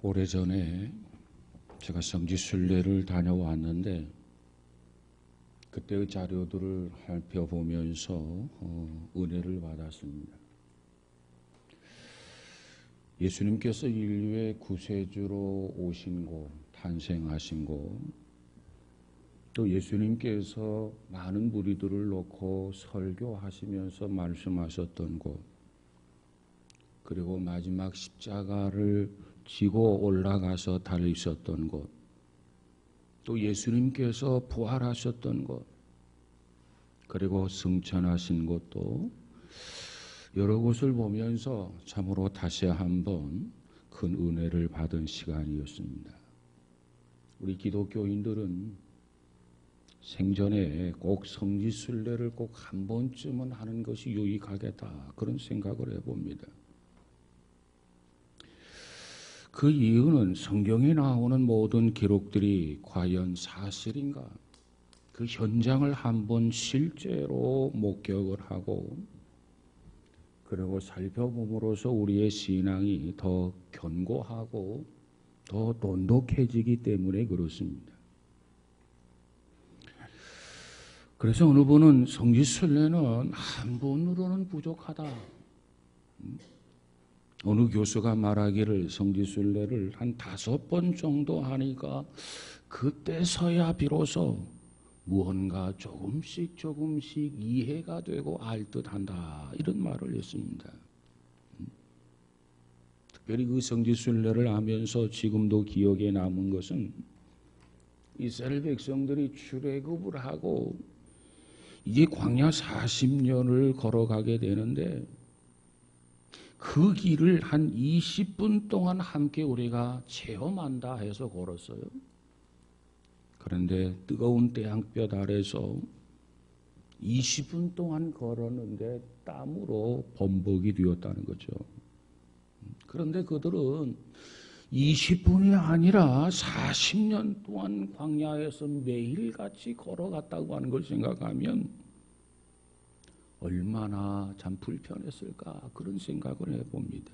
오래전에 제가 성지순례를 다녀왔는데 그때의 자료들을 살펴보면서 은혜를 받았습니다. 예수님께서 인류의 구세주로 오신 곳, 탄생하신 곳, 또 예수님께서 많은 무리들을 놓고 설교하시면서 말씀하셨던 곳, 그리고 마지막 십자가를 지고 올라가서 달리셨던 곳, 또 예수님께서 부활하셨던 곳, 그리고 승천하신 곳도 여러 곳을 보면서 참으로 다시 한번 큰 은혜를 받은 시간이었습니다. 우리 기독교인들은 생전에 꼭 성지순례를 꼭 한 번쯤은 하는 것이 유익하겠다, 그런 생각을 해봅니다. 그 이유는 성경에 나오는 모든 기록들이 과연 사실인가? 그 현장을 한번 실제로 목격을 하고 그리고 살펴봄으로써 우리의 신앙이 더 견고하고 더 돈독해지기 때문에 그렇습니다. 그래서 어느 분은 성지순례는 한 번으로는 부족하다. 어느 교수가 말하기를 성지순례를 한 5번 정도 하니까 그때서야 비로소 무언가 조금씩 이해가 되고 알듯한다, 이런 말을 했습니다. 특별히 그 성지순례를 하면서 지금도 기억에 남은 것은 이스라엘 백성들이 출애굽을 하고 이제 광야 40년을 걸어가게 되는데 그 길을 한 20분 동안 함께 우리가 체험한다 해서 걸었어요. 그런데 뜨거운 태양볕 아래서 20분 동안 걸었는데 땀으로 범벅이 되었다는 거죠. 그런데 그들은 20분이 아니라 40년 동안 광야에서 매일같이 걸어갔다고 하는 걸 생각하면 얼마나 참 불편했을까, 그런 생각을 해봅니다.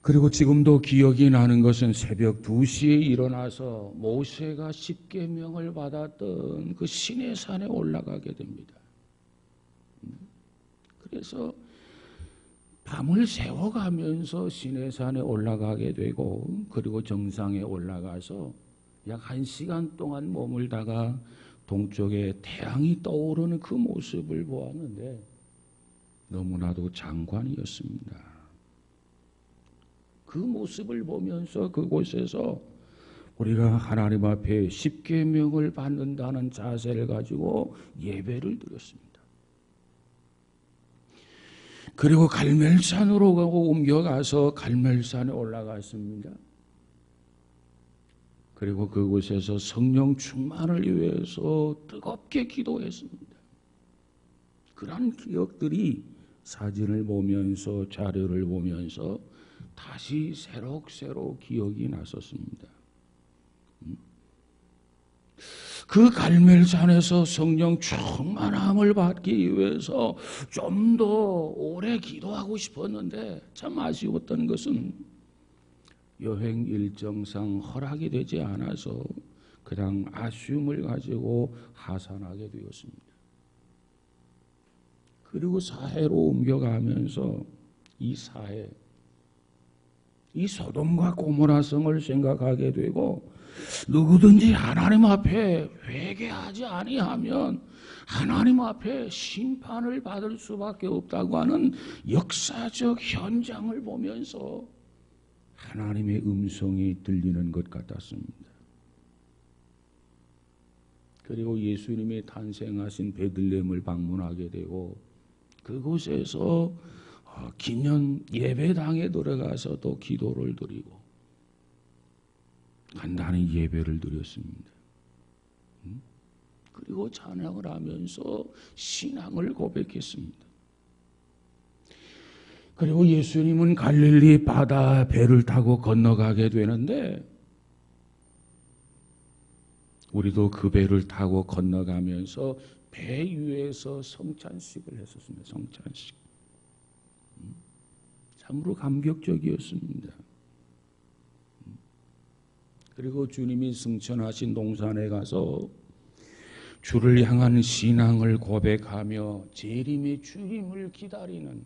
그리고 지금도 기억이 나는 것은 새벽 2시에 일어나서 모세가 십계명을 받았던 그 시내산에 올라가게 됩니다. 그래서 밤을 새워가면서 시내산에 올라가게 되고 그리고 정상에 올라가서 약 1시간 동안 머물다가 동쪽에 태양이 떠오르는 그 모습을 보았는데 너무나도 장관이었습니다. 그 모습을 보면서 그곳에서 우리가 하나님 앞에 십계명을 받는다는 자세를 가지고 예배를 드렸습니다. 그리고 갈멜산으로 가고 옮겨가서 갈멜산에 올라갔습니다. 그리고 그곳에서 성령 충만을 위해서 뜨겁게 기도했습니다. 그런 기억들이 사진을 보면서 자료를 보면서 다시 새록새록 기억이 났었습니다. 그 갈멜산에서 성령 충만함을 받기 위해서 좀 더 오래 기도하고 싶었는데 참 아쉬웠던 것은 여행 일정상 허락이 되지 않아서 그냥 아쉬움을 가지고 하산하게 되었습니다. 그리고 사해로 옮겨가면서 이 사해, 이 소돔과 고모라성을 생각하게 되고 누구든지 하나님 앞에 회개하지 아니하면 하나님 앞에 심판을 받을 수밖에 없다고 하는 역사적 현장을 보면서 하나님의 음성이 들리는 것 같았습니다. 그리고 예수님이 탄생하신 베들레헴을 방문하게 되고 그곳에서 기념 예배당에 들어가서 또 기도를 드리고 간단히 예배를 드렸습니다. 그리고 찬양을 하면서 신앙을 고백했습니다. 그리고 예수님은 갈릴리 바다 배를 타고 건너가게 되는데 우리도 그 배를 타고 건너가면서 배 위에서 성찬식을 했었습니다. 성찬식. 참으로 감격적이었습니다. 그리고 주님이 승천하신 동산에 가서 주를 향한 신앙을 고백하며 재림의 주님을 기다리는,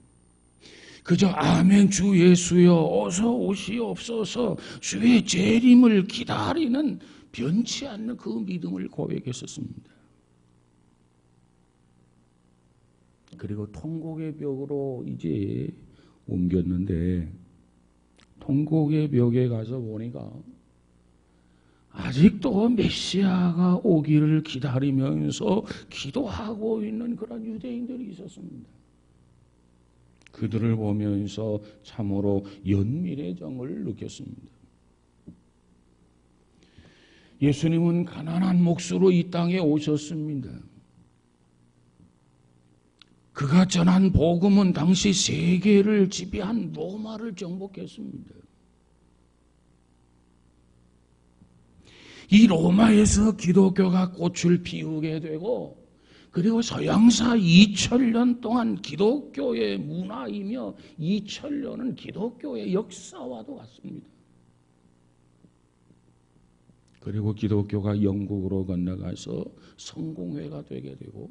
그저 아멘 주 예수여 어서 오시옵소서 주의 재림을 기다리는 변치 않는 그 믿음을 고백했었습니다. 그리고 통곡의 벽으로 이제 옮겼는데, 통곡의 벽에 가서 보니까 아직도 메시아가 오기를 기다리면서 기도하고 있는 그런 유대인들이 있었습니다. 그들을 보면서 참으로 연민의 정을 느꼈습니다. 예수님은 가난한 몫으로 이 땅에 오셨습니다. 그가 전한 복음은 당시 세계를 지배한 로마를 정복했습니다. 이 로마에서 기독교가 꽃을 피우게 되고, 그리고 서양사 2000년 동안 기독교의 문화이며 2000년은 기독교의 역사와도 같습니다. 그리고 기독교가 영국으로 건너가서 성공회가 되게 되고,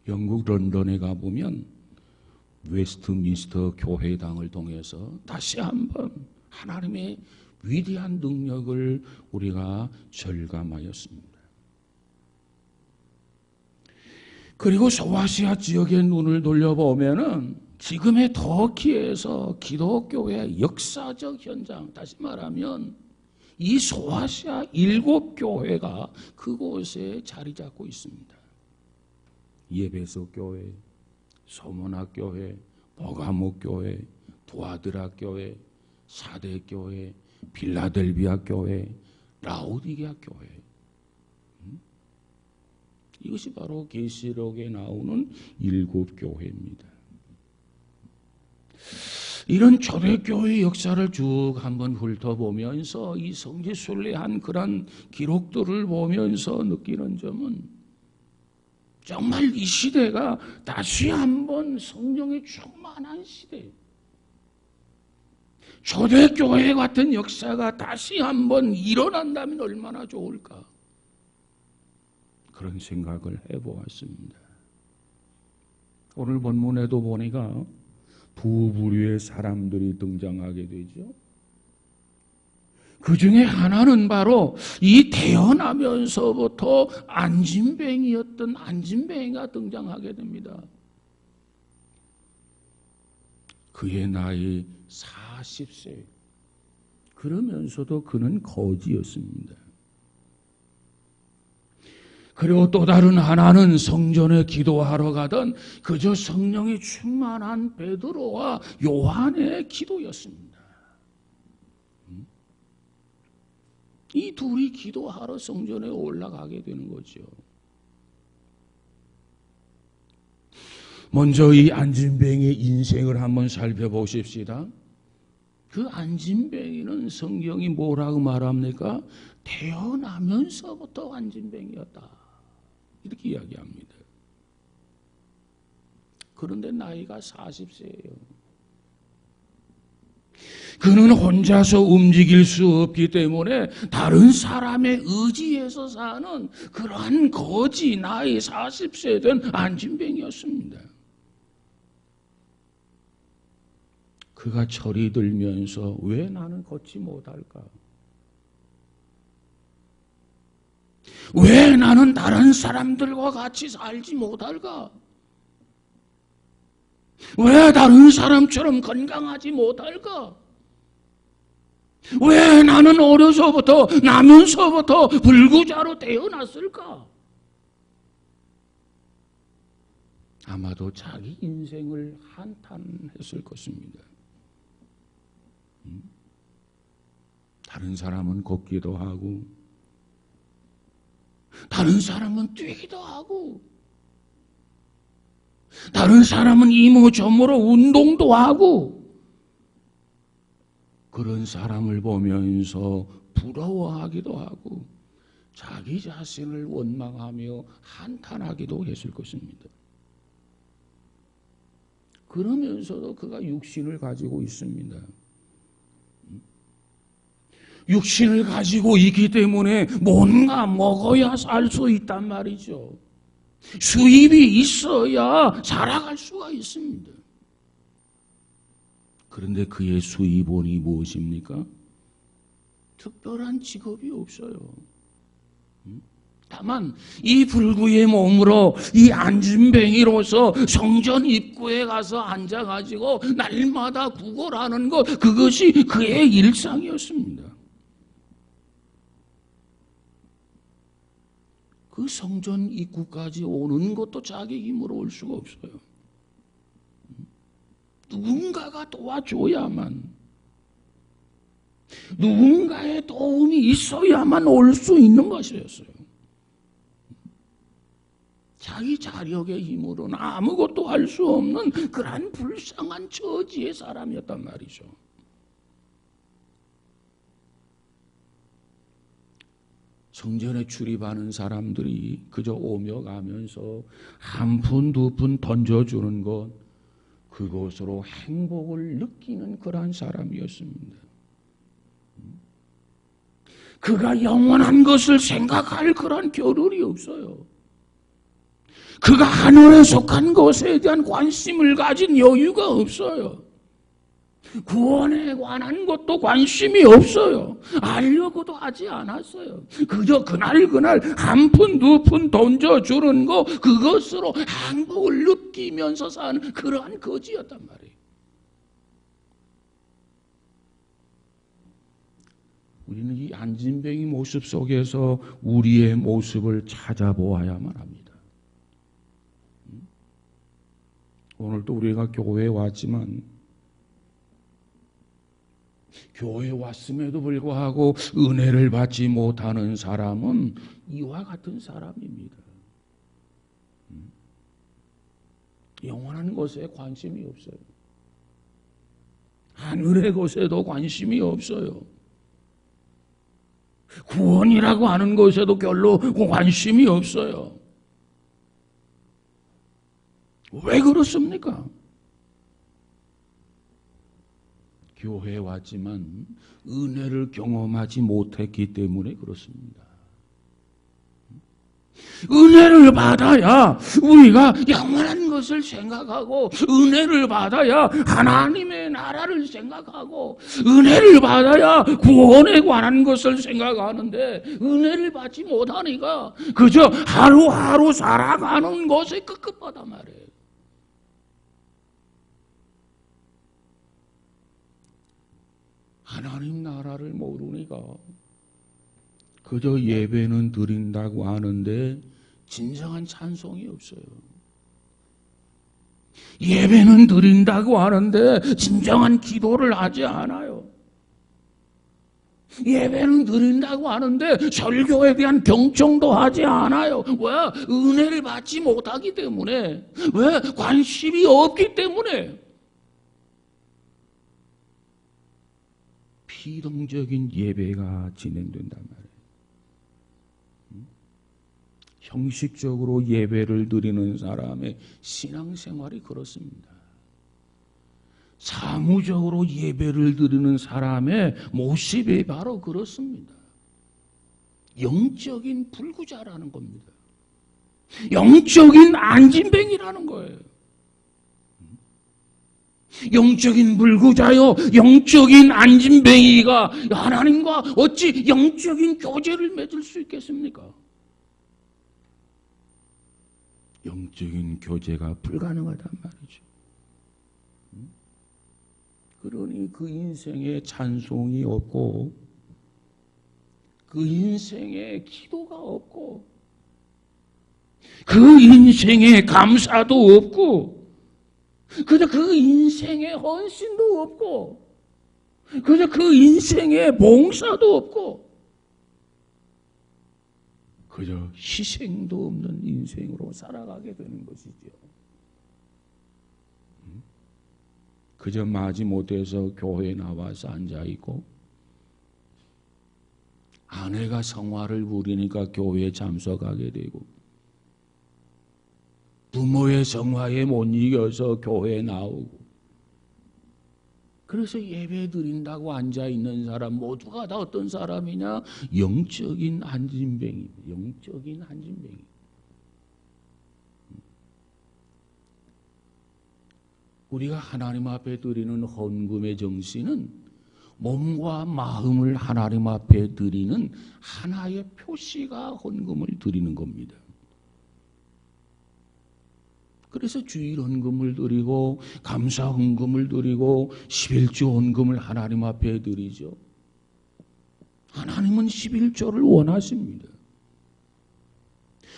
영국 런던에 가보면 웨스트민스터 교회당을 통해서 다시 한번 하나님의 위대한 능력을 우리가 절감하였습니다. 그리고 소아시아 지역의 눈을 돌려보면은 지금의 터키에서 기독교의 역사적 현장, 다시 말하면 이 소아시아 7교회가 그곳에 자리 잡고 있습니다. 예배소 교회, 소문학 교회, 버가모 교회, 두아드라 교회, 사대 교회, 빌라델비아 교회, 라오디게아 교회. 이것이 바로 계시록에 나오는 7교회입니다. 이런 초대교회의 역사를 쭉 한번 훑어보면서 이 성지순례한 그런 기록들을 보면서 느끼는 점은, 정말 이 시대가 다시 한번 성령이 충만한 시대, 초대교회 같은 역사가 다시 한번 일어난다면 얼마나 좋을까, 그런 생각을 해보았습니다. 오늘 본문에도 보니까 두 부류의 사람들이 등장하게 되죠. 그 중에 하나는 바로 이 태어나면서부터 안진뱅이였던 안진뱅이가 등장하게 됩니다. 그의 나이 40세. 그러면서도 그는 거지였습니다. 그리고 또 다른 하나는 성전에 기도하러 가던 그저 성령이 충만한 베드로와 요한의 기도였습니다. 이 둘이 기도하러 성전에 올라가게 되는 거죠. 먼저 이 안진뱅이의 인생을 한번 살펴보십시다. 그 안진뱅이는 성경이 뭐라고 말합니까? 태어나면서부터 안진뱅이였다, 이렇게 이야기합니다. 그런데 나이가 40세예요. 그는 혼자서 움직일 수 없기 때문에 다른 사람의 의지에서 사는 그러한 거지 나이 40세 된 안진뱅이였습니다. 그가 철이 들면서 왜 나는 걷지 못할까? 왜 나는 다른 사람들과 같이 살지 못할까? 왜 다른 사람처럼 건강하지 못할까? 왜 나는 어려서부터 나면서부터 불구자로 태어났을까? 아마도 자기 인생을 한탄했을 것입니다. 다른 사람은 걷기도 하고, 다른 사람은 뛰기도 하고, 다른 사람은 이모저모로 운동도 하고, 그런 사람을 보면서 부러워하기도 하고 자기 자신을 원망하며 한탄하기도 했을 것입니다. 그러면서도 그가 육신을 가지고 있습니다. 육신을 가지고 있기 때문에 뭔가 먹어야 살 수 있단 말이죠. 수입이 있어야 살아갈 수가 있습니다. 그런데 그의 수입원이 무엇입니까? 특별한 직업이 없어요. 다만 이 불구의 몸으로 이 안진뱅이로서 성전 입구에 가서 앉아가지고 날마다 구걸하는 것, 그것이 그의 일상이었습니다. 그 성전 입구까지 오는 것도 자기 힘으로 올 수가 없어요. 누군가가 도와줘야만, 누군가의 도움이 있어야만 올 수 있는 것이었어요. 자기 자력의 힘으로는 아무것도 할 수 없는 그러한 불쌍한 처지의 사람이었단 말이죠. 성전에 출입하는 사람들이 그저 오며 가면서 한 푼 두 푼 던져주는 것, 그것으로 행복을 느끼는 그러한 사람이었습니다. 그가 영원한 것을 생각할 그런 겨를이 없어요. 그가 하늘에 속한 것에 대한 관심을 가진 여유가 없어요. 구원에 관한 것도 관심이 없어요. 알려고도 하지 않았어요. 그저 그날 한 푼 두 푼 던져주는 거, 그것으로 행복을 느끼면서 사는 그러한 거지였단 말이에요. 우리는 이 안진뱅이 모습 속에서 우리의 모습을 찾아보아야만 합니다. 오늘도 우리가 교회에 왔지만, 교회에 왔음에도 불구하고 은혜를 받지 못하는 사람은 이와 같은 사람입니다. 영원한 것에 관심이 없어요. 하늘의 것에도 관심이 없어요. 구원이라고 하는 것에도 별로 관심이 없어요. 왜 그렇습니까? 교회에 왔지만 은혜를 경험하지 못했기 때문에 그렇습니다. 은혜를 받아야 우리가 영원한 것을 생각하고, 은혜를 받아야 하나님의 나라를 생각하고, 은혜를 받아야 구원에 관한 것을 생각하는데, 은혜를 받지 못하니까 그저 하루하루 살아가는 것에 급급하단 말이에요. 하나님 나라를 모르니까 그저 예배는 드린다고 하는데 진정한 찬송이 없어요. 예배는 드린다고 하는데 진정한 기도를 하지 않아요. 예배는 드린다고 하는데 설교에 대한 경청도 하지 않아요. 왜? 은혜를 받지 못하기 때문에. 왜? 관심이 없기 때문에. 피동적인 예배가 진행된단 말이에요. 형식적으로 예배를 드리는 사람의 신앙생활이 그렇습니다. 사무적으로 예배를 드리는 사람의 모습이 바로 그렇습니다. 영적인 불구자라는 겁니다. 영적인 안진뱅이라는 거예요. 영적인 불구자요, 영적인 안진뱅이가 하나님과 어찌 영적인 교제를 맺을 수 있겠습니까? 영적인 교제가 불가능하단 말이죠. 그러니 그 인생에 찬송이 없고, 그 인생에 기도가 없고, 그 인생에 감사도 없고, 그저 그 인생에 헌신도 없고, 그저 그 인생에 봉사도 없고, 그저 희생도 없는 인생으로 살아가게 되는 것이죠. 그저 마지못해서 교회에 나와서 앉아있고, 아내가 성화를 부리니까 교회에 참석하게 되고, 부모의 성화에 못 이겨서 교회에 나오고, 그래서 예배 드린다고 앉아있는 사람 모두가 다 어떤 사람이냐? 영적인 안진뱅이. 영적인 안진뱅이. 우리가 하나님 앞에 드리는 헌금의 정신은 몸과 마음을 하나님 앞에 드리는 하나의 표시가 헌금을 드리는 겁니다. 그래서 주일 헌금을 드리고 감사 헌금을 드리고 11조 헌금을 하나님 앞에 드리죠. 하나님은 11조를 원하십니다.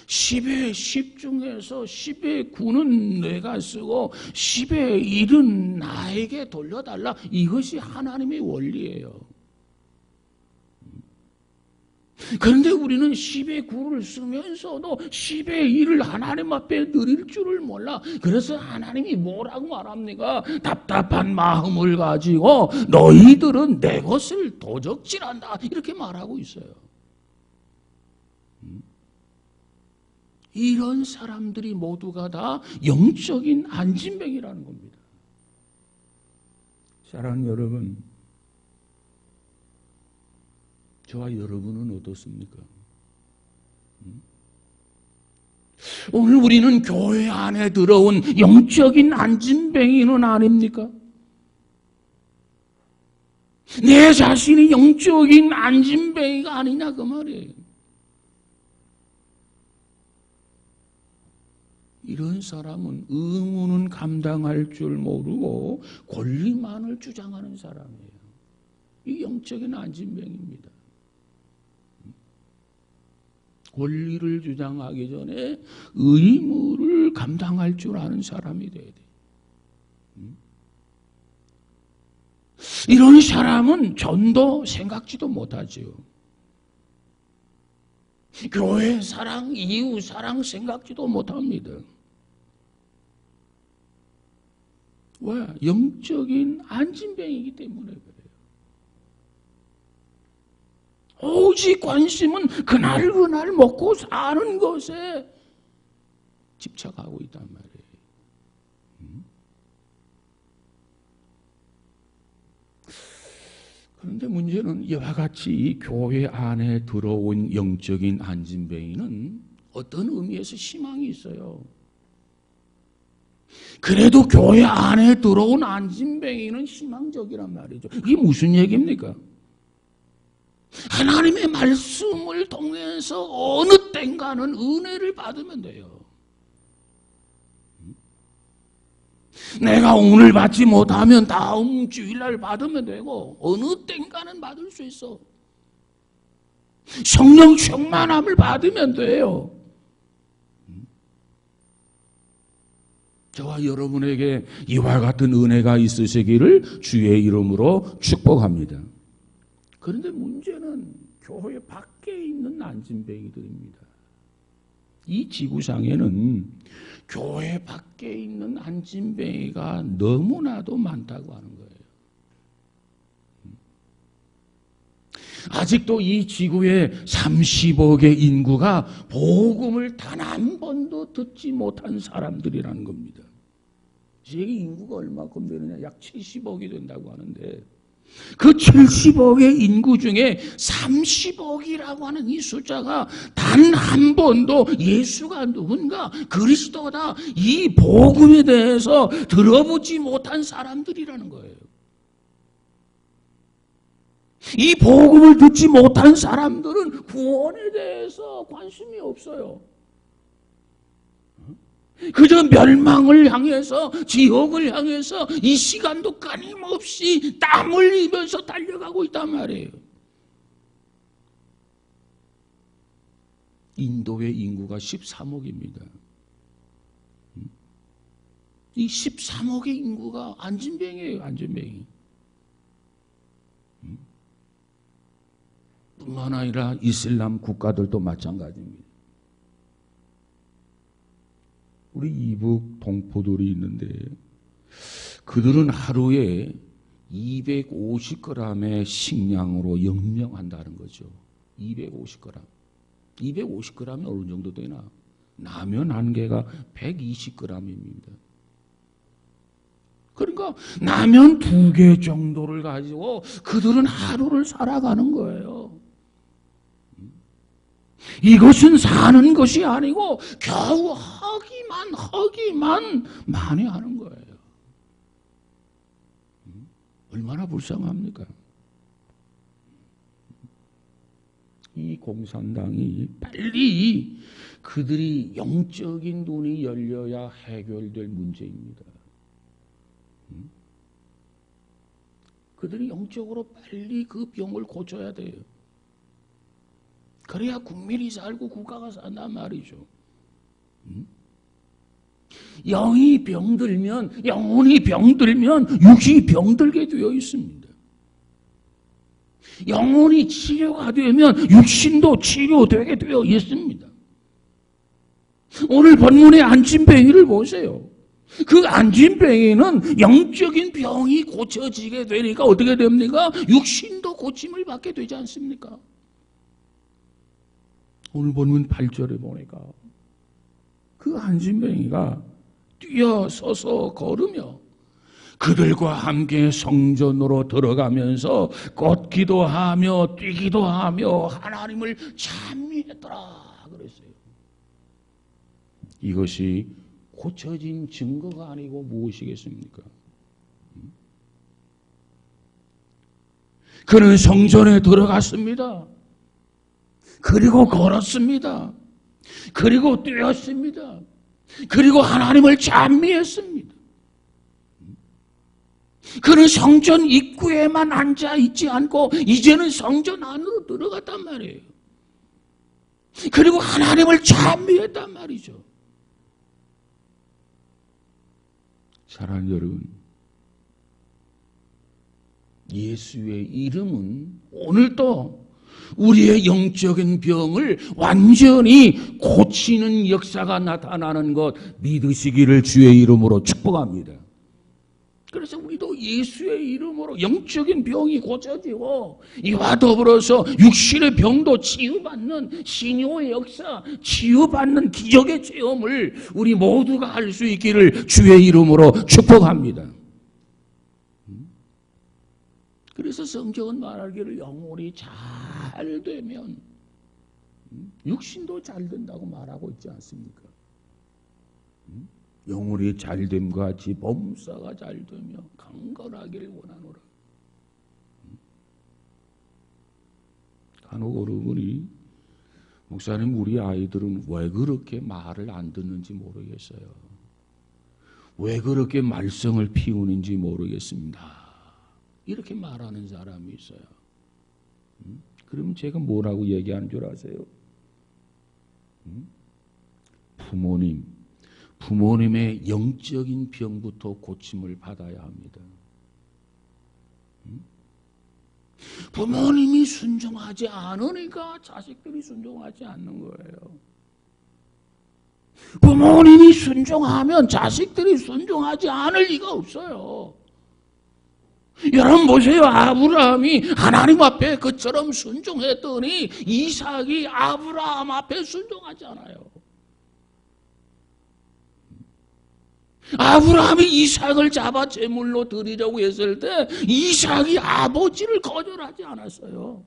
10의 10 중에서 10의 9는 내가 쓰고 10의 1은 나에게 돌려달라. 이것이 하나님의 원리예요. 그런데 우리는 10의 9를 쓰면서도 10의 1을 하나님 앞에 드릴 줄을 몰라. 그래서 하나님이 뭐라고 말합니까? 답답한 마음을 가지고 너희들은 내 것을 도적질한다. 이렇게 말하고 있어요. 이런 사람들이 모두가 다 영적인 안진뱅이라는 겁니다. 사랑하는 여러분, 저와 여러분은 어떻습니까? 오늘 우리는 교회 안에 들어온 영적인 안진뱅이는 아닙니까? 내 자신이 영적인 안진뱅이가 아니냐 그 말이에요. 이런 사람은 의무는 감당할 줄 모르고 권리만을 주장하는 사람이에요. 이 영적인 안진뱅이입니다. 권리를 주장하기 전에 의무를 감당할 줄 아는 사람이 돼야 돼. 이런 사람은 전도 생각지도 못하지요. 교회 사랑, 이웃 사랑 생각지도 못합니다. 왜? 영적인 안진뱅이기 때문에 그래요. 오직 관심은 그날 먹고 사는 것에 집착하고 있단 말이에요. 그런데 문제는 이와 같이 이 교회 안에 들어온 영적인 안진뱅이는 어떤 의미에서 희망이 있어요. 그래도 교회 안에 들어온 안진뱅이는 희망적이란 말이죠. 이게 무슨 얘기입니까? 하나님의 말씀을 통해서 어느 땐가는 은혜를 받으면 돼요. 내가 오늘 받지 못하면 다음 주일날 받으면 되고 어느 땐가는 받을 수 있어. 성령 충만함을 받으면 돼요. 저와 여러분에게 이와 같은 은혜가 있으시기를 주의 이름으로 축복합니다. 그런데 문제는 교회 밖에 있는 안진뱅이들입니다. 이 지구상에는 교회 밖에 있는 안진뱅이가 너무나도 많다고 하는 거예요. 아직도 이 지구의 30억의 인구가 복음을 단 한 번도 듣지 못한 사람들이라는 겁니다. 세계 인구가 얼마큼 되느냐? 약 70억이 된다고 하는데 그 70억의 인구 중에 30억이라고 하는 이 숫자가 단 한 번도 예수가 누군가 그리스도다 이 복음에 대해서 들어보지 못한 사람들이라는 거예요. 이 복음을 듣지 못한 사람들은 구원에 대해서 관심이 없어요. 그저 멸망을 향해서 지옥을 향해서 이 시간도 끊임없이 땀 흘리면서 달려가고 있단 말이에요. 인도의 인구가 13억입니다. 이 13억의 인구가 안진뱅이에요. 안진뱅이. 뿐만 아니라 이슬람 국가들도 마찬가지입니다. 우리 이북 동포들이 있는데 그들은 하루에 250g의 식량으로 영명한다는 거죠. 250g. 250g이 어느 정도 되나? 라면 한 개가 120g입니다. 그러니까 라면 2개 정도를 가지고 그들은 하루를 살아가는 거예요. 이것은 사는 것이 아니고 겨우 허기만 많이 하는 거예요. 얼마나 불쌍합니까? 이 공산당이 빨리 그들이 영적인 눈이 열려야 해결될 문제입니다. 그들이 영적으로 빨리 그 병을 고쳐야 돼요. 그래야 국민이 살고 국가가 산단 말이죠. 영이 병들면, 영혼이 병들면 육이 병들게 되어 있습니다. 영혼이 치료가 되면 육신도 치료되게 되어 있습니다. 오늘 본문의 안진뱅이를 보세요. 그 안진뱅이는 영적인 병이 고쳐지게 되니까 어떻게 됩니까? 육신도 고침을 받게 되지 않습니까? 오늘 본문 8절에 보니까 그 안진뱅이가 뛰어서서 걸으며 그들과 함께 성전으로 들어가면서 걷기도 하며 뛰기도 하며 하나님을 찬미했더라 그랬어요. 이것이 고쳐진 증거가 아니고 무엇이겠습니까? 그는 성전에 들어갔습니다. 그리고 걸었습니다. 그리고 뛰었습니다. 그리고 하나님을 찬미했습니다. 그는 성전 입구에만 앉아 있지 않고 이제는 성전 안으로 들어갔단 말이에요. 그리고 하나님을 찬미했단 말이죠. 사랑하는 여러분, 예수의 이름은 오늘도 우리의 영적인 병을 완전히 고치는 역사가 나타나는 것 믿으시기를 주의 이름으로 축복합니다. 그래서 우리도 예수의 이름으로 영적인 병이 고쳐지고 이와 더불어서 육신의 병도 치유받는 신유의 역사, 치유받는 기적의 체험을 우리 모두가 할 수 있기를 주의 이름으로 축복합니다. 그래서 성경은 말하기를 영혼이 잘 되면 육신도 잘 된다고 말하고 있지 않습니까? 영혼이 잘됨과 같이 범사가 잘 되며 강건하기를 원하노라. 간혹 어른이 목사님 우리 아이들은 왜 그렇게 말을 안 듣는지 모르겠어요. 왜 그렇게 말썽을 피우는지 모르겠습니다. 이렇게 말하는 사람이 있어요. 그럼 제가 뭐라고 얘기하는 줄 아세요? 부모님의 영적인 병부터 고침을 받아야 합니다. 부모님이 순종하지 않으니까 자식들이 순종하지 않는 거예요. 부모님이 순종하면 자식들이 순종하지 않을 리가 없어요. 여러분 보세요. 아브라함이 하나님 앞에 그처럼 순종했더니 이삭이 아브라함 앞에 순종하지 않아요. 아브라함이 이삭을 잡아 제물로 드리려고 했을 때 이삭이 아버지를 거절하지 않았어요.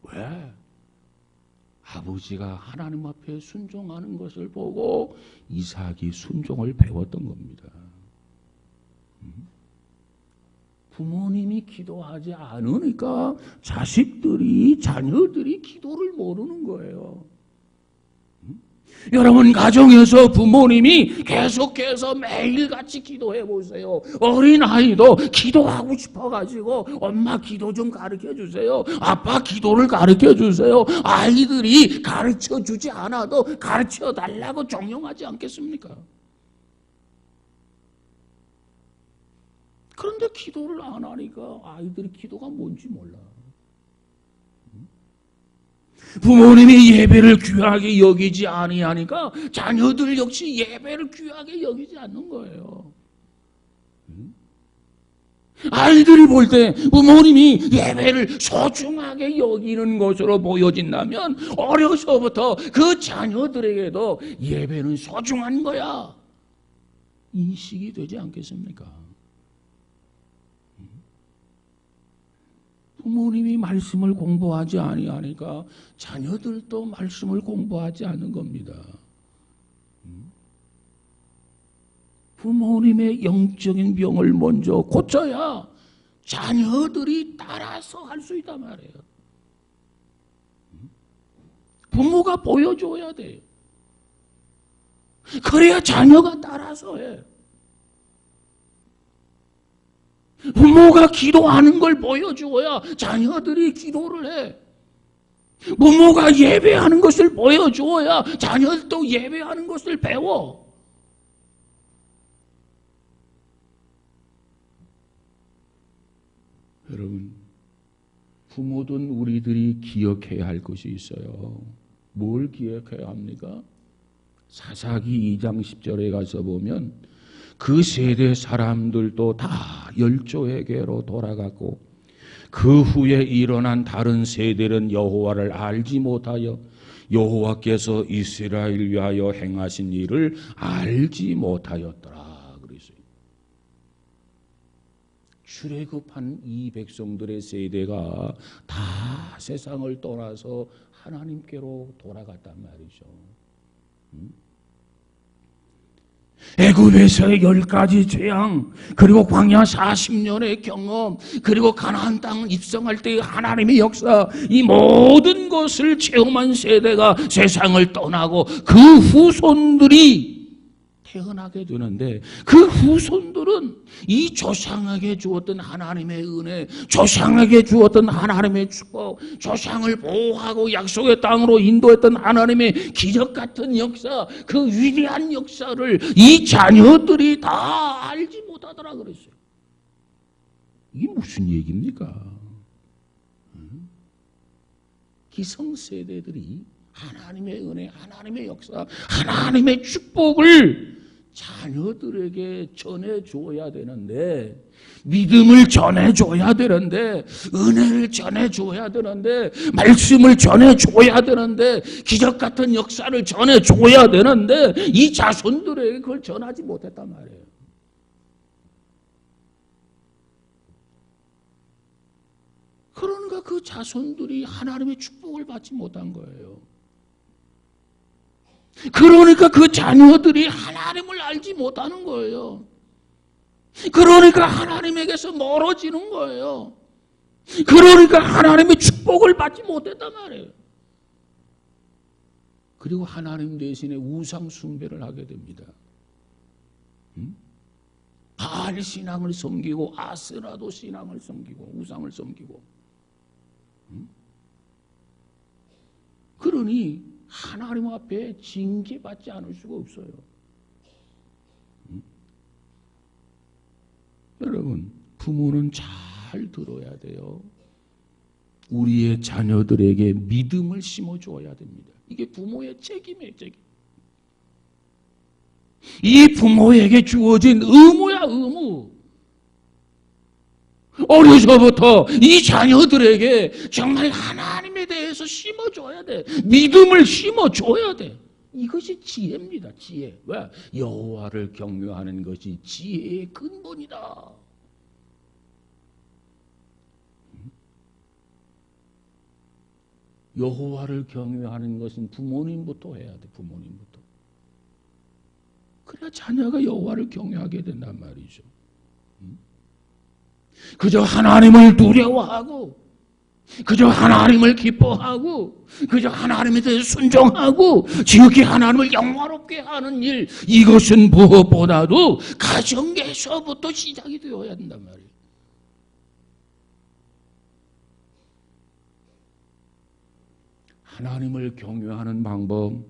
왜? 아버지가 하나님 앞에 순종하는 것을 보고 이삭이 순종을 배웠던 겁니다. 부모님이 기도하지 않으니까 자녀들이 기도를 모르는 거예요. 여러분 가정에서 부모님이 계속해서 매일같이 기도해 보세요. 어린아이도 기도하고 싶어가지고 엄마 기도 좀 가르쳐 주세요. 아빠 기도를 가르쳐 주세요. 아이들이 가르쳐 주지 않아도 가르쳐 달라고 종용하지 않겠습니까? 그런데 기도를 안 하니까 아이들이 기도가 뭔지 몰라. 부모님이 예배를 귀하게 여기지 아니하니까 자녀들 역시 예배를 귀하게 여기지 않는 거예요. 아이들이 볼 때 부모님이 예배를 소중하게 여기는 것으로 보여진다면 어려서부터 그 자녀들에게도 예배는 소중한 거야. 인식이 되지 않겠습니까? 부모님이 말씀을 공부하지 아니하니까 자녀들도 말씀을 공부하지 않는 겁니다. 부모님의 영적인 병을 먼저 고쳐야 자녀들이 따라서 할 수 있단 말이에요. 부모가 보여줘야 돼요. 그래야 자녀가 따라서 해. 부모가 기도하는 걸 보여줘야 자녀들이 기도를 해. 부모가 예배하는 것을 보여줘야 자녀들도 예배하는 것을 배워. 여러분, 부모든 우리들이 기억해야 할 것이 있어요. 뭘 기억해야 합니까? 사사기 2장 10절에 가서 보면 그 세대 사람들도 다 열조에게로 돌아갔고 그 후에 일어난 다른 세대는 여호와를 알지 못하여 여호와께서 이스라엘 위하여 행하신 일을 알지 못하였더라. 출애굽한 이 백성들의 세대가 다 세상을 떠나서 하나님께로 돌아갔단 말이죠. 애굽에서의 10가지 재앙, 그리고 광야 40년의 경험, 그리고 가나안 땅 입성할 때의 하나님의 역사, 이 모든 것을 체험한 세대가 세상을 떠나고 그 후손들이 태어나게 되는데 그 후손들은 이 조상에게 주었던 하나님의 은혜, 조상에게 주었던 하나님의 축복, 조상을 보호하고 약속의 땅으로 인도했던 하나님의 기적 같은 역사, 그 위대한 역사를 이 자녀들이 다 알지 못하더라 그랬어요. 이게 무슨 얘기입니까? 기성세대들이 하나님의 은혜, 하나님의 역사, 하나님의 축복을 자녀들에게 전해줘야 되는데, 믿음을 전해줘야 되는데, 은혜를 전해줘야 되는데, 말씀을 전해줘야 되는데, 기적 같은 역사를 전해줘야 되는데 이 자손들에게 그걸 전하지 못했단 말이에요. 그러니까 그 자손들이 하나님의 축복을 받지 못한 거예요. 그러니까 그 자녀들이 하나님을 알지 못하는 거예요. 그러니까 하나님에게서 멀어지는 거예요. 그러니까 하나님의 축복을 받지 못했단 말이에요. 그리고 하나님 대신에 우상 숭배를 하게 됩니다. 바알 신앙을 섬기고 아스라도 신앙을 섬기고 우상을 섬기고. 그러니 하나님 앞에 징계받지 않을 수가 없어요. 여러분, 부모는 잘 들어야 돼요. 우리의 자녀들에게 믿음을 심어줘야 됩니다. 이게 부모의 책임이에요, 책임. 이 부모에게 주어진 의무야, 의무. 어려서부터 이 자녀들에게 정말 하나님에 대해서 심어줘야 돼. 믿음을 심어줘야 돼. 이것이 지혜입니다. 지혜. 왜? 여호와를 경외하는 것이 지혜의 근본이다. 여호와를 경외하는 것은 부모님부터 해야 돼. 부모님부터. 그래야 자녀가 여호와를 경외하게 된단 말이죠. 그저 하나님을 두려워하고 그저 하나님을 기뻐하고 그저 하나님에 대해서 순종하고 지극히 하나님을 영화롭게 하는 일, 이것은 무엇보다도 가정에서부터 시작이 되어야 된단 말이에요. 하나님을 경외하는 방법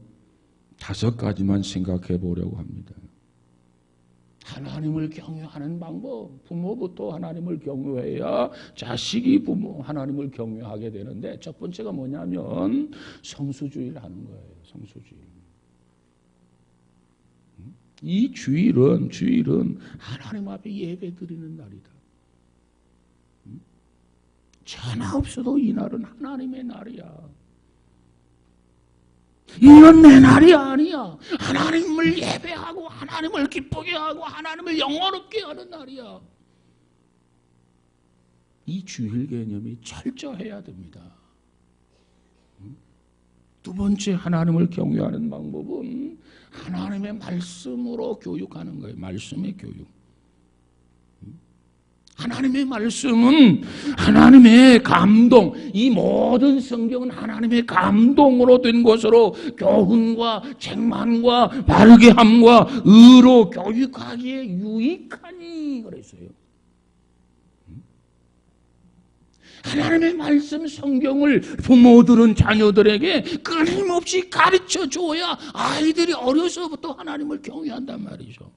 5가지만 생각해 보려고 합니다. 하나님을 경외하는 방법, 부모부터 하나님을 경외해야 자식이 하나님을 경외하게 되는데, 첫 번째가 뭐냐면 성수주의를 하는 거예요. 성수주의. 이 주일은 하나님 앞에 예배 드리는 날이다. 전화 없어도 이 날은 하나님의 날이야. 이건 내 날이 아니야. 하나님을 예배하고 하나님을 기쁘게 하고 하나님을 영원롭게 하는 날이야. 이 주일 개념이 철저해야 됩니다. 두 번째 하나님을 경외하는 방법은 하나님의 말씀으로 교육하는 거예요. 말씀의 교육. 하나님의 말씀은 하나님의 감동, 이 모든 성경은 하나님의 감동으로 된 것으로 교훈과 책망과 바르게 함과 의로 교육하기에 유익하니 그랬어요. 하나님의 말씀 성경을 부모들은 자녀들에게 끊임없이 가르쳐 줘야 아이들이 어려서부터 하나님을 경외한단 말이죠.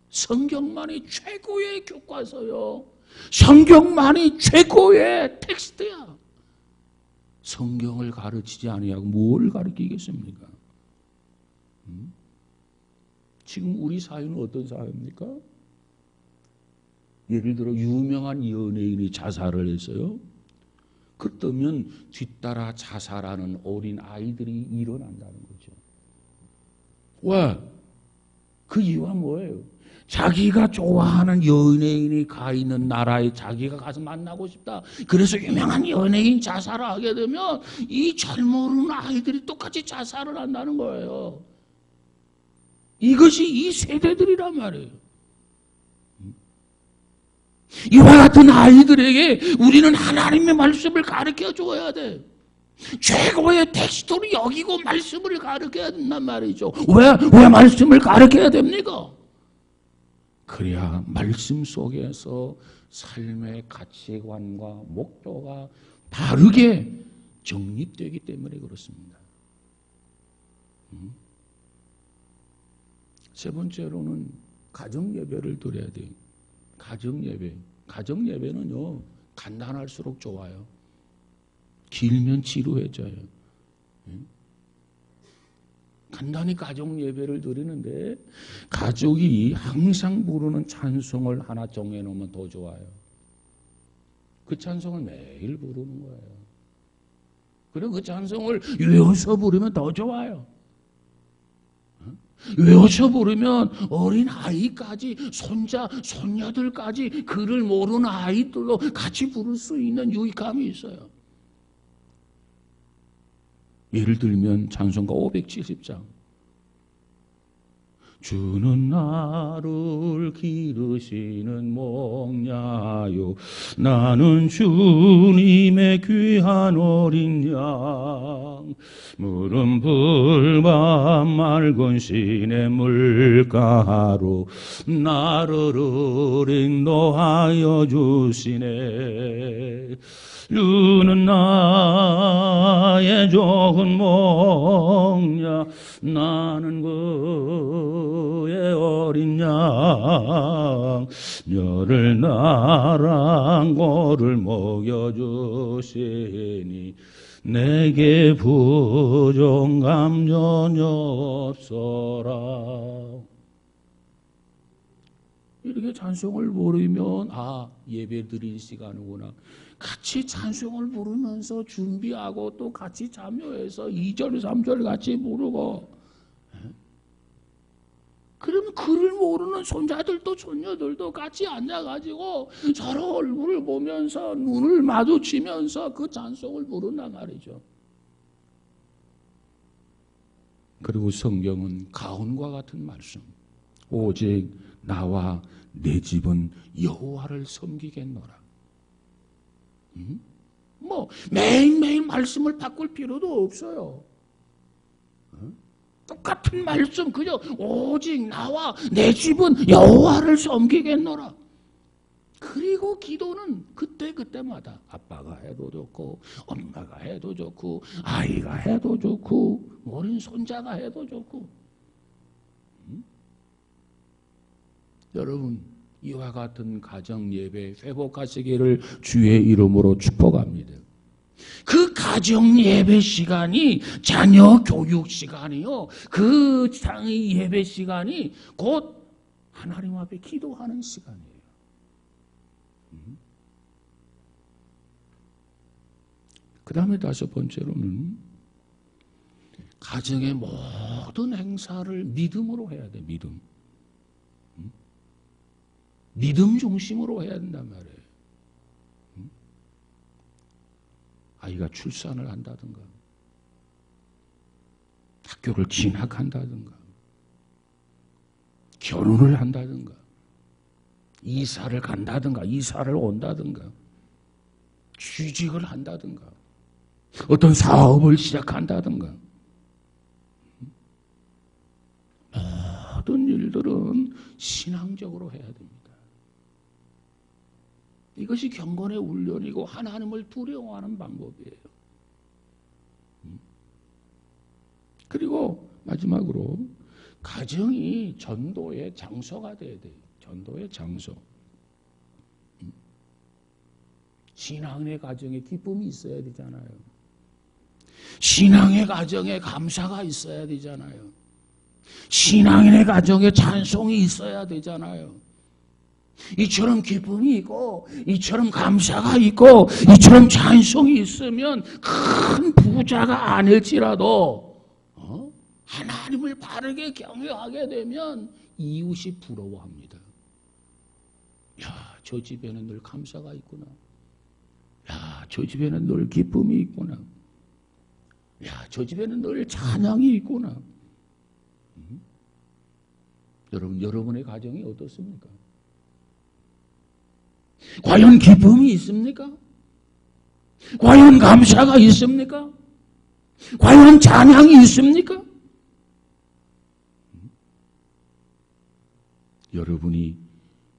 성경만이 최고의 교과서요. 성경만이 최고의 텍스트야. 성경을 가르치지 아니하고 뭘 가르치겠습니까? 지금 우리 사회는 어떤 사회입니까? 예를 들어 유명한 연예인이 자살을 했어요. 그렇다면 뒤따라 자살하는 어린 아이들이 일어난다는 거죠. 왜? 그 이유가 뭐예요? 자기가 좋아하는 연예인이 가 있는 나라에 자기가 가서 만나고 싶다. 그래서 유명한 연예인 자살을 하게 되면 이 잘 모르는 아이들이 똑같이 자살을 한다는 거예요. 이것이 이 세대들이란 말이에요. 이와 같은 아이들에게 우리는 하나님의 말씀을 가르쳐 줘야 돼. 최고의 텍스트로 여기고 말씀을 가르쳐야 된단 말이죠. 왜 말씀을 가르쳐야 됩니까? 그래야 말씀 속에서 삶의 가치관과 목표가 바르게 정립되기 때문에 그렇습니다. 세 번째로는 가정예배를 드려야 돼요. 가정예배는요, 간단할수록 좋아요. 길면 지루해져요. 간단히 가정예배를 드리는데 가족이 항상 부르는 찬송을 하나 정해놓으면 더 좋아요. 그 찬송을 매일 부르는 거예요. 그리고 그 찬송을 외워서 부르면 더 좋아요. 외워서 부르면 어린 아이까지 손자, 손녀들까지 글을 모르는 아이들도 같이 부를 수 있는 유익함이 있어요. 예를 들면 찬송가 570장. 주는 나를 기르시는 목냐요 나는 주님의 귀한 어린 양 물은 불밤 맑은 시내 물가로 나를 인도하여 주시네 주는 나의 좋은 목냐 나는 그의 어린 양 멸을 나랑 고를 먹여주시니 내게 부족함 전혀 없어라. 이렇게 찬송을 부르면 예배 드릴 시간이구나. 같이 찬송을 부르면서 준비하고 또 같이 참여해서 2절 3절 같이 부르고 그러면 글을 모르는 손자들도 손녀들도 같이 앉아가지고 서로 얼굴을 보면서 눈을 마주치면서 그 찬송을 부른단 말이죠. 그리고 성경은 가훈과 같은 말씀. 오직 나와 내 집은 여호와를 섬기겠노라. 매일매일 말씀을 바꿀 필요도 없어요. 똑같은 말씀 그저 오직 나와 내 집은 여호와를 섬기겠노라. 그리고 기도는 그때마다 아빠가 해도 좋고 엄마가 해도 좋고 아이가 해도 좋고 어린 손자가 해도 좋고 여러분 이와 같은 가정 예배 회복하시기를 주의 이름으로 축복합니다. 그 가정 예배 시간이 자녀 교육 시간이요. 그 예배 시간이 곧 하나님 앞에 기도하는 시간이에요. 그 다음에 다섯 번째로는 가정의 모든 행사를 믿음으로 해야 돼. 믿음. 믿음 중심으로 해야 된단 말이에요. 아이가 출산을 한다든가 학교를 진학한다든가 결혼을 한다든가 이사를 간다든가 이사를 온다든가 취직을 한다든가 어떤 사업을 시작한다든가 모든 일들은 신앙적으로 해야 됩니다. 이것이 경건의 훈련이고 하나님을 두려워하는 방법이에요. 그리고 마지막으로 가정이 전도의 장소가 돼야 돼요. 전도의 장소. 신앙의 가정에 기쁨이 있어야 되잖아요. 신앙의 가정에 감사가 있어야 되잖아요. 신앙인의 가정에 찬송이 있어야 되잖아요. 이처럼 기쁨이 있고 이처럼 감사가 있고 이처럼 찬송이 있으면 큰 부자가 아닐지라도 하나님을 바르게 경외하게 되면 이웃이 부러워합니다. 야, 저 집에는 늘 감사가 있구나. 야, 저 집에는 늘 기쁨이 있구나. 야, 저 집에는 늘 찬양이 있구나. 여러분의 가정이 어떻습니까? 과연 기쁨이 있습니까? 과연 감사가 있습니까? 과연 찬양이 있습니까? 여러분이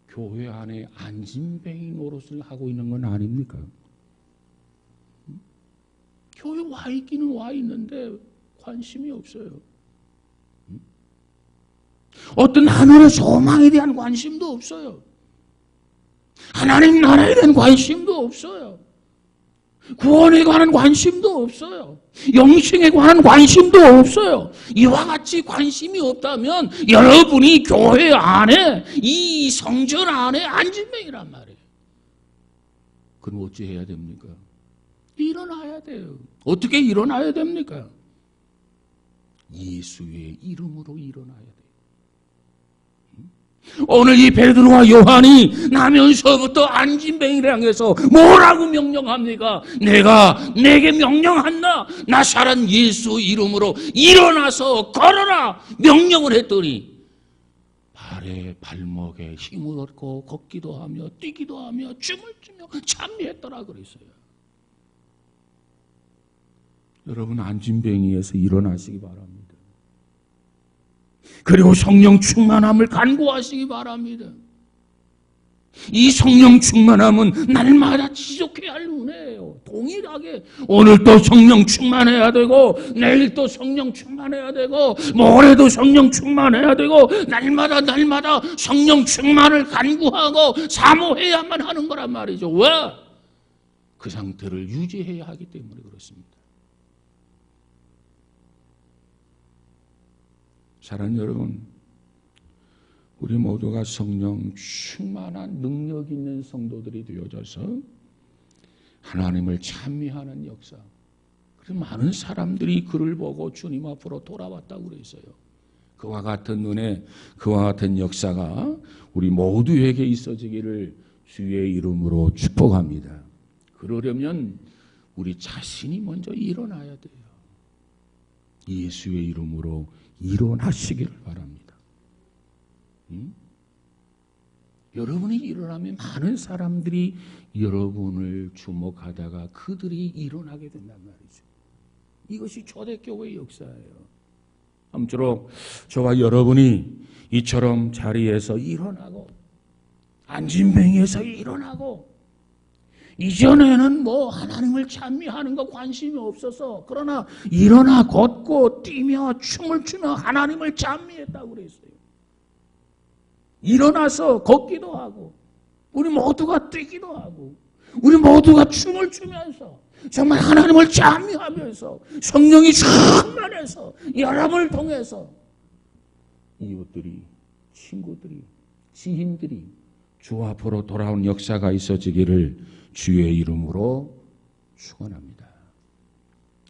교회 안에 안진뱅이 노릇을 하고 있는 건 아닙니까? 교회 와 있기는 와 있는데 관심이 없어요. 어떤 하늘의 소망에 대한 관심도 없어요. 하나님 나라에 대한 관심도 없어요. 구원에 관한 관심도 없어요. 영생에 관한 관심도 없어요. 이와 같이 관심이 없다면 여러분이 교회 안에 이 성전 안에 안진뱅이란 말이에요. 그럼 어찌 해야 됩니까? 일어나야 돼요. 어떻게 일어나야 됩니까? 예수의 이름으로 일어나야 돼요. 오늘 이 베드로와 요한이 나면서부터 안진뱅이를 향해서 뭐라고 명령합니까? 내가 내게 명령한다. 나사렛 예수 이름으로 일어나서 걸어라 명령을 했더니 발에 발목에 힘을 얻고 걷기도 하며 뛰기도 하며 춤을 추며 찬미했더라 그랬어요. 여러분 안진뱅이에서 일어나시기 바랍니다. 그리고 성령 충만함을 간구하시기 바랍니다. 이 성령 충만함은 날마다 지속해야 할 은혜예요. 동일하게 오늘도 성령 충만해야 되고 내일도 성령 충만해야 되고 모레도 성령 충만해야 되고 날마다 성령 충만을 간구하고 사모해야만 하는 거란 말이죠. 왜? 그 상태를 유지해야 하기 때문에 그렇습니다. 사랑하는 여러분, 우리 모두가 성령 충만한 능력 있는 성도들이 되어져서 하나님을 찬미하는 역사. 그래서 많은 사람들이 그를 보고 주님 앞으로 돌아왔다고 그랬어요. 그와 같은 은혜, 그와 같은 역사가 우리 모두에게 있어지기를 주의 이름으로 축복합니다. 그러려면 우리 자신이 먼저 일어나야 돼요. 예수의 이름으로 일어나시기를 바랍니다. 여러분이 일어나면 많은 사람들이 여러분을 주목하다가 그들이 일어나게 된단 말이죠. 이것이 초대교회의 역사예요. 아무쪼록 저와 여러분이 이처럼 자리에서 일어나고 안진뱅이에서 일어나고 이전에는 뭐 하나님을 찬미하는 거 관심이 없어서 그러나 일어나 걷고 뛰며 춤을 추며 하나님을 찬미했다고 그랬어요. 일어나서 걷기도 하고 우리 모두가 뛰기도 하고 우리 모두가 춤을 추면서 정말 하나님을 찬미하면서 성령이 충만해서 여러분을 통해서 이웃들이 친구들이 지인들이 주 앞으로 돌아온 역사가 있어지기를 주의 이름으로 축원합니다.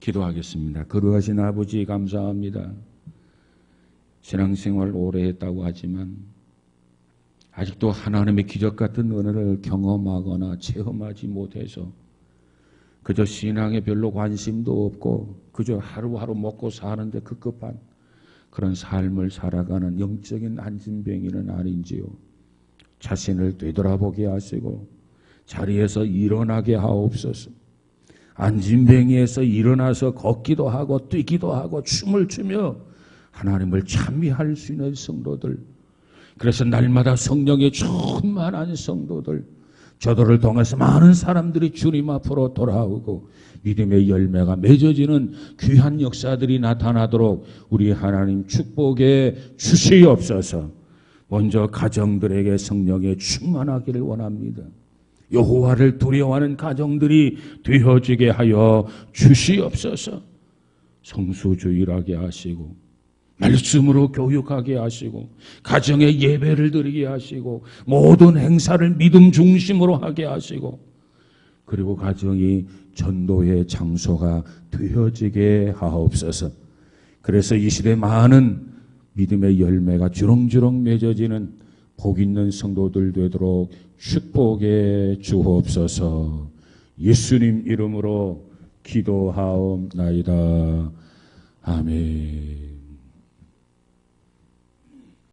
기도하겠습니다. 거룩하신 아버지 감사합니다. 신앙생활 오래 했다고 하지만 아직도 하나님의 기적 같은 은혜를 경험하거나 체험하지 못해서 그저 신앙에 별로 관심도 없고 그저 하루하루 먹고 사는데 급급한 그런 삶을 살아가는 영적인 안진뱅이는 아닌지요. 자신을 되돌아보게 하시고 자리에서 일어나게 하옵소서. 안진뱅이에서 일어나서 걷기도 하고 뛰기도 하고 춤을 추며 하나님을 찬미할 수 있는 성도들, 그래서 날마다 성령에 충만한 성도들, 저들을 통해서 많은 사람들이 주님 앞으로 돌아오고 믿음의 열매가 맺어지는 귀한 역사들이 나타나도록 우리 하나님 축복해 주시옵소서. 먼저 가정들에게 성령에 충만하기를 원합니다. 여호와를 두려워하는 가정들이 되어지게 하여 주시옵소서. 성수주일하게 하시고 말씀으로 교육하게 하시고 가정에 예배를 드리게 하시고 모든 행사를 믿음 중심으로 하게 하시고 그리고 가정이 전도의 장소가 되어지게 하옵소서. 그래서 이 시대 많은 믿음의 열매가 주렁주렁 맺어지는 복 있는 성도들 되도록 축복해 주옵소서. 예수님 이름으로 기도하옵나이다. 아멘.